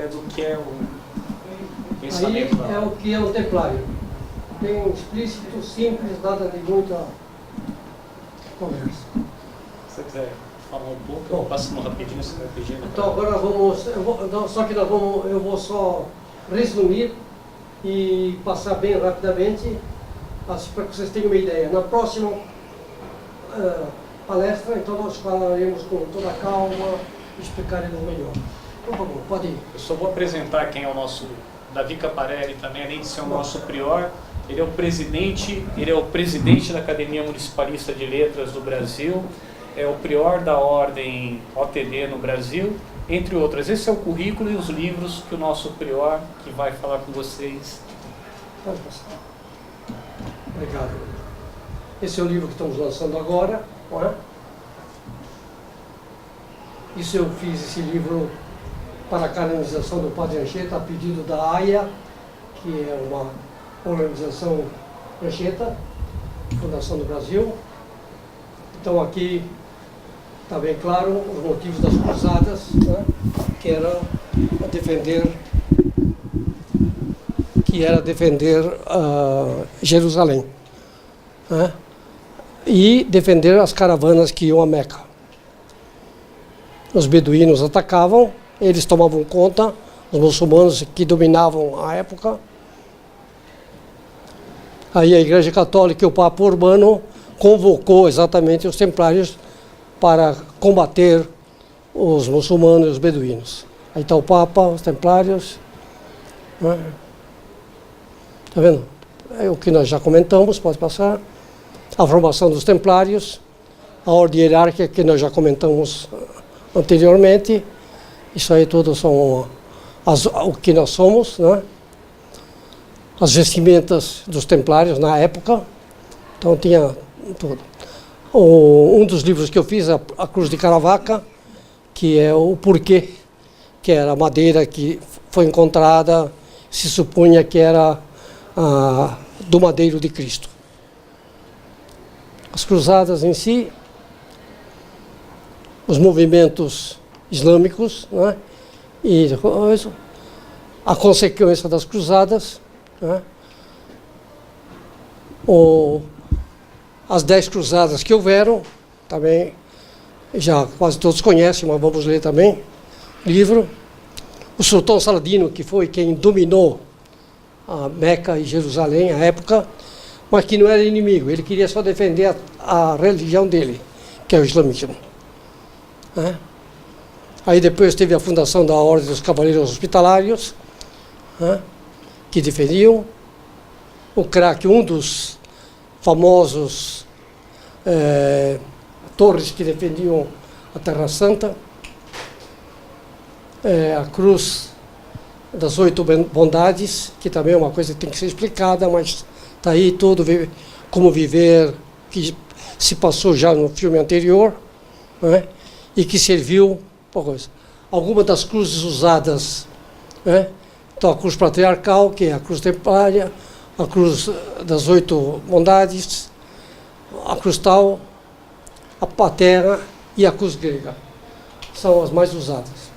do que é o Aí pensamento da é o que é um templário. Bem explícito, simples, nada de muita conversa. Se você quiser falar um pouco, Bom, eu passo rapidinho, você vai pedindo. Então agora eu vou só resumir e passar bem rapidamente, assim, para que vocês tenham uma ideia. Na próxima palestra, então nós falaremos com toda a calma, explicaremos melhor. Por favor, pode ir. Eu só vou apresentar quem é o nosso Davi Caparelli também, além de ser o nosso prior. Ele é o presidente da Academia Municipalista de Letras do Brasil, é o prior da Ordem OTD no Brasil, entre outras. Esse é o currículo e os livros que o nosso prior, que vai falar com vocês. Pode passar. Obrigado. Esse é o livro que estamos lançando agora, não é? Isso eu fiz esse livro para a canonização do Padre Anchieta, a pedido da AIA, que é uma organização Anchieta, Fundação do Brasil. Então aqui está bem claro os motivos das cruzadas, né? que era defender Jerusalém, né? E defender as caravanas que iam a Meca. Os beduínos atacavam, eles tomavam conta, os muçulmanos que dominavam a época. Aí a Igreja Católica e o Papa Urbano convocou exatamente os templários para combater os muçulmanos e os beduínos. Aí está o Papa, os templários. Está vendo? É o que nós já comentamos, pode passar. A formação dos templários, a ordem hierárquica que nós já comentamos anteriormente. Isso aí tudo são o que nós somos, né? As vestimentas dos templários na época. Então tinha tudo. Um dos livros que eu fiz, a Cruz de Caravaca, que é o porquê, que era a madeira que foi encontrada, se supunha que era do madeiro de Cristo. As cruzadas em si, os movimentos islâmicos, né? E a consequência das cruzadas, né? As 10 cruzadas que houveram, também já quase todos conhecem, mas vamos ler também o livro. O sultão Saladino, que foi quem dominou a Meca e Jerusalém à época, mas que não era inimigo, ele queria só defender a religião dele, que é o islamismo. Né? Aí depois teve a fundação da Ordem dos Cavaleiros Hospitalários, né? Que defendiam. O craque, um dos famosos torres que defendiam a Terra Santa, a Cruz das 8 Bondades, que também é uma coisa que tem que ser explicada, mas está aí tudo, como viver, que se passou já no filme anterior, né? E que serviu para coisa. Algumas das cruzes usadas, né? Então a cruz patriarcal, que é a cruz templária, a cruz das 8 bondades, a cruz tal, a patera e a cruz grega. São as mais usadas.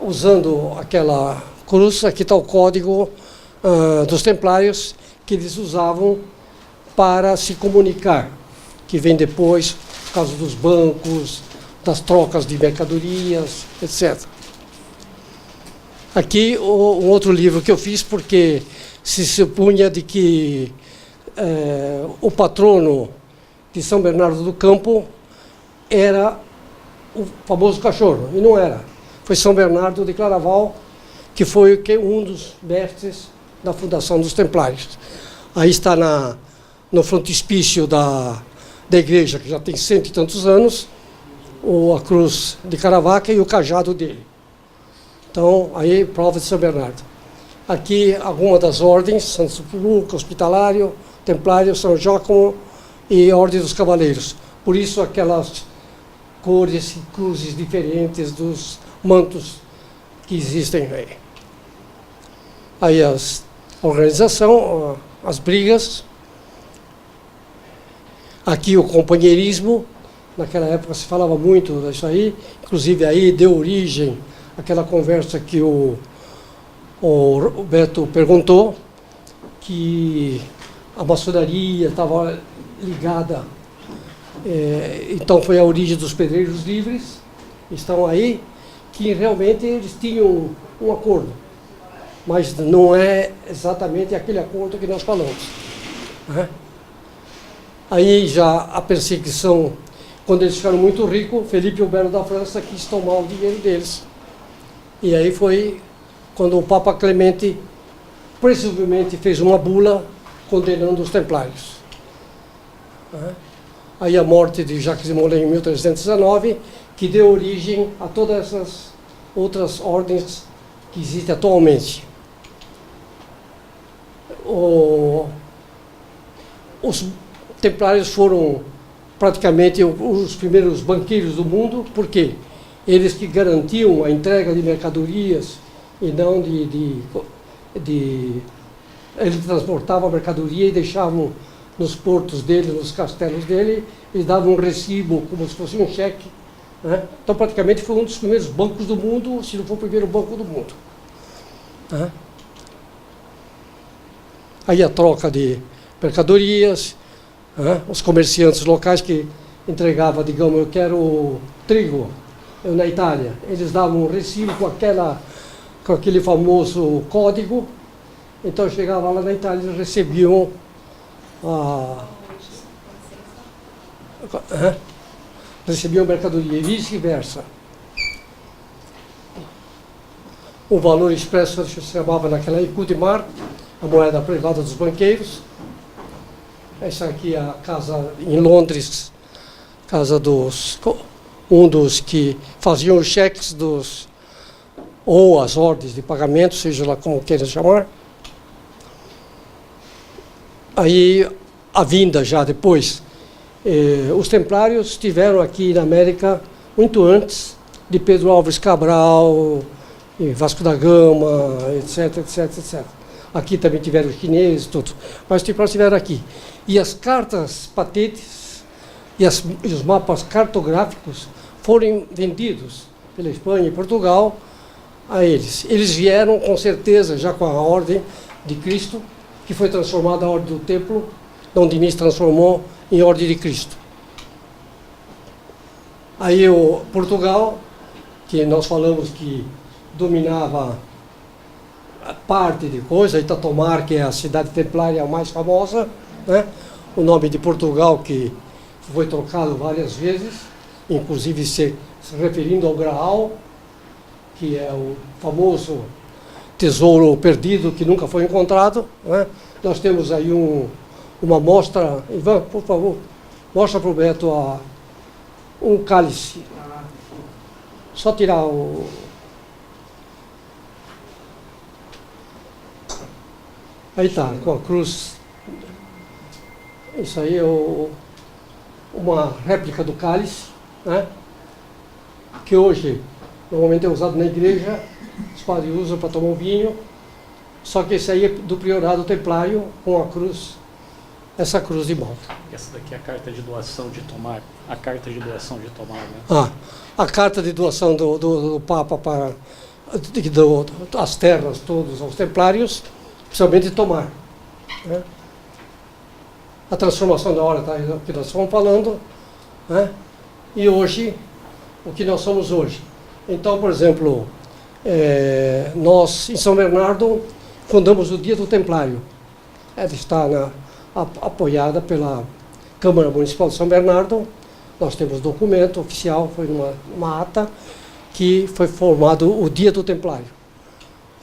Usando aquela cruz, aqui está o código dos templários que eles usavam para se comunicar, que vem depois, por causa dos bancos, das trocas de mercadorias, etc. Aqui um outro livro que eu fiz, porque se supunha de que o patrono de São Bernardo do Campo era o famoso cachorro, e não era. Foi São Bernardo de Claraval, que foi um dos mestres da fundação dos Templários. Aí está no frontispício da igreja, que já tem 100 e tantos anos, a cruz de Caravaca e o cajado dele. Então, aí, prova de São Bernardo. Aqui, algumas das ordens, Santo Sepulcro, Hospitalário, Templário, São Giacomo e Ordem dos Cavaleiros. Por isso, aquelas cores e cruzes diferentes dos mantos que existem aí. Aí, a organização, as brigas. Aqui, o companheirismo. Naquela época se falava muito disso aí, inclusive aí deu origem àquela conversa que o o Roberto perguntou, que a maçonaria estava ligada, então foi a origem dos pedreiros livres, estão aí, que realmente eles tinham um acordo, mas não é exatamente aquele acordo que nós falamos, né? Aí já a perseguição, quando eles ficaram muito ricos, Felipe Alberto da França quis tomar o dinheiro deles. E aí foi quando o Papa Clemente presumivelmente fez uma bula condenando os templários. Aí a morte de Jacques de Molay em 1319, que deu origem a todas essas outras ordens que existem atualmente. Os templários foram praticamente os primeiros banqueiros do mundo, porque eles que garantiam a entrega de mercadorias e não eles transportavam a mercadoria e deixavam nos portos dele, nos castelos dele, eles davam um recibo como se fosse um cheque, né? Então praticamente foi um dos primeiros bancos do mundo, se não for o primeiro banco do mundo, né? Aí a troca de mercadorias, né? Os comerciantes locais que entregavam, digamos, eu quero trigo na Itália, eles davam um recibo com aquele famoso código. Então chegava lá na Itália, eles recebiam mercadoria e vice-versa. O valor expresso se chamava naquela época de mar, a moeda privada dos banqueiros. Essa aqui é a casa em Londres, casa um dos que faziam os cheques ou as ordens de pagamento, seja lá como queira chamar. Aí, a vinda já depois, os templários estiveram aqui na América muito antes de Pedro Álvares Cabral, e Vasco da Gama, etc, etc, etc. Aqui também tiveram os chineses, tudo. Mas os templários estiveram aqui. E as cartas patentes e os mapas cartográficos foram vendidos pela Espanha e Portugal a eles. Eles vieram, com certeza, já com a Ordem de Cristo, que foi transformada a Ordem do Templo, Dom Dinis transformou em Ordem de Cristo. Aí o Portugal, que nós falamos que dominava parte de coisa, Itatomar, que é a cidade templária mais famosa, né? O nome de Portugal, que foi trocado várias vezes, inclusive se referindo ao Graal, que é o famoso tesouro perdido que nunca foi encontrado, né? Nós temos aí uma mostra. Ivan, por favor, mostra para o Beto um cálice. Só tirar o... Aí está, com a cruz. Isso aí é uma réplica do cálice, né? Que hoje normalmente é usado na igreja, os padres usam para tomar um vinho, só que esse aí é do priorado templário com a cruz, essa cruz de malta. Essa daqui é a carta de doação de Tomar, a carta de doação de Tomar, né? A carta de doação do Papa para as terras todas aos templários, principalmente de Tomar, né? A transformação da hora, tá, que nós estamos falando, né? E hoje, o que nós somos hoje. Então, por exemplo, nós em São Bernardo fundamos o Dia do Templário. Ela está apoiada pela Câmara Municipal de São Bernardo. Nós temos documento oficial, foi uma ata, que foi formado o Dia do Templário.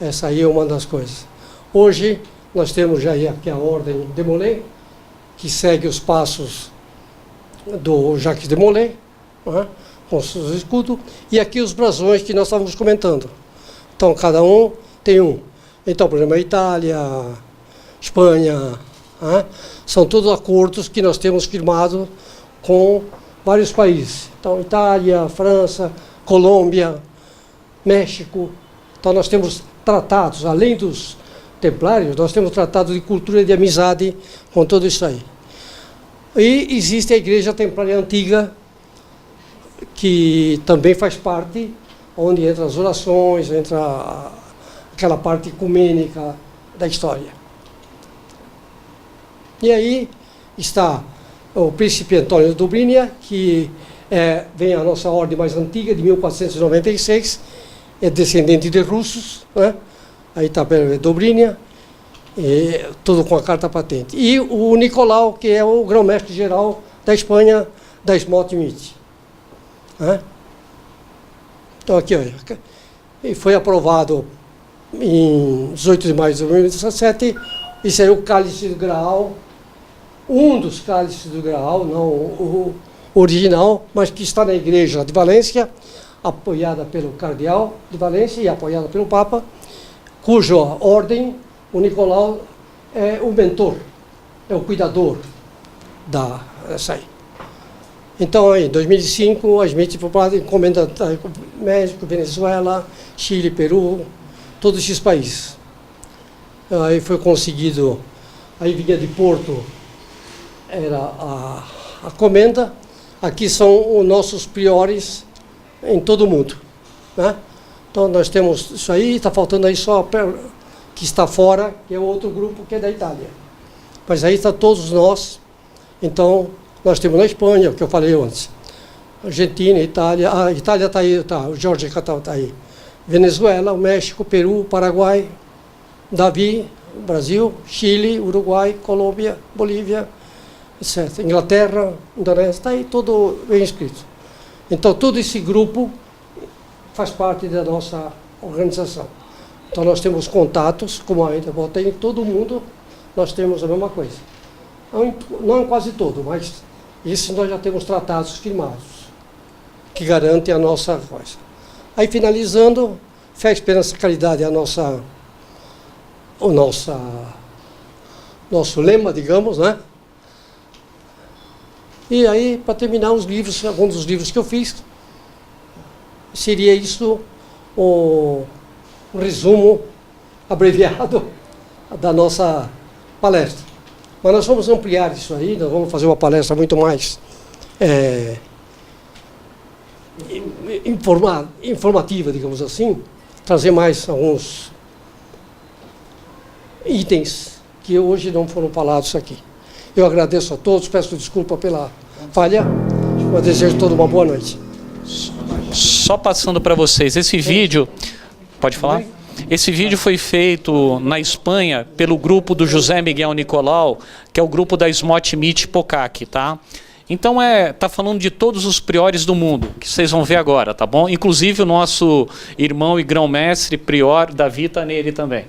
Essa aí é uma das coisas. Hoje, nós temos já aqui a Ordem de Molay, que segue os passos do Jacques de Molay, né, com seus escudos, e aqui os brasões que nós estávamos comentando. Então, cada um tem um. Então, por exemplo, a Itália, Espanha, né, são todos acordos que nós temos firmado com vários países. Então, Itália, França, Colômbia, México. Então, nós temos tratados, além dos templários, nós temos tratados de cultura e de amizade com tudo isso aí. E existe a Igreja Templária Antiga, que também faz parte, onde entra as orações, entra aquela parte ecumênica da história. E aí está o príncipe Antônio Dobrynia, que vem a nossa ordem mais antiga, de 1496, é descendente de russos, né? Aí está Dobrynia, tudo com a carta patente. E o Nicolau, que é o grão-mestre geral da Espanha, da Smolt-Mit. Né? Então aqui, olha, e foi aprovado em 18 de maio de 2017, isso aí é o cálice do Graal, um dos cálices do Graal, não o original, mas que está na igreja de Valência, apoiada pelo cardeal de Valência e apoiada pelo Papa, cuja ordem, o Nicolau é o mentor, é o cuidador dessa aí. Então, em 2005, a Smith foi para encomenda México, Venezuela, Chile, Peru, todos esses países. Aí foi conseguido, aí vinha de Porto, era a comenda. Aqui são os nossos priores em todo o mundo, né? Então nós temos isso aí, está faltando aí só que está fora, que é outro grupo que é da Itália. Mas aí está todos nós. Então nós temos na Espanha, o que eu falei antes, Argentina, Itália, a Itália está aí, tá, o Jorge Catal está aí, Venezuela, o México, Peru, Paraguai, Davi, Brasil, Chile, Uruguai, Colômbia, Bolívia, etc. Inglaterra, Indonésia, está aí tudo bem escrito. Então, todo esse grupo faz parte da nossa organização. Então, nós temos contatos, como ainda botei em todo mundo, nós temos a mesma coisa. Não em quase todo, mas isso nós já temos tratados firmados, que garantem a nossa coisa. Aí, finalizando, fé, esperança, caridade é o nosso lema, digamos, né? E aí, para terminar, os livros, alguns dos livros que eu fiz, seria isso um resumo abreviado da nossa palestra. Mas nós vamos ampliar isso aí, nós vamos fazer uma palestra muito mais informativa, digamos assim, trazer mais alguns itens que hoje não foram falados aqui. Eu agradeço a todos, peço desculpa pela falha, mas desejo a todos uma boa noite. Só passando para vocês, esse vídeo, pode falar? Esse vídeo foi feito na Espanha pelo grupo do José Miguel Nicolau, que é o grupo da Smolt-Mit Pocac, tá? Então tá falando de todos os priores do mundo, que vocês vão ver agora, tá bom? Inclusive o nosso irmão e grão-mestre prior Davi tá nele também.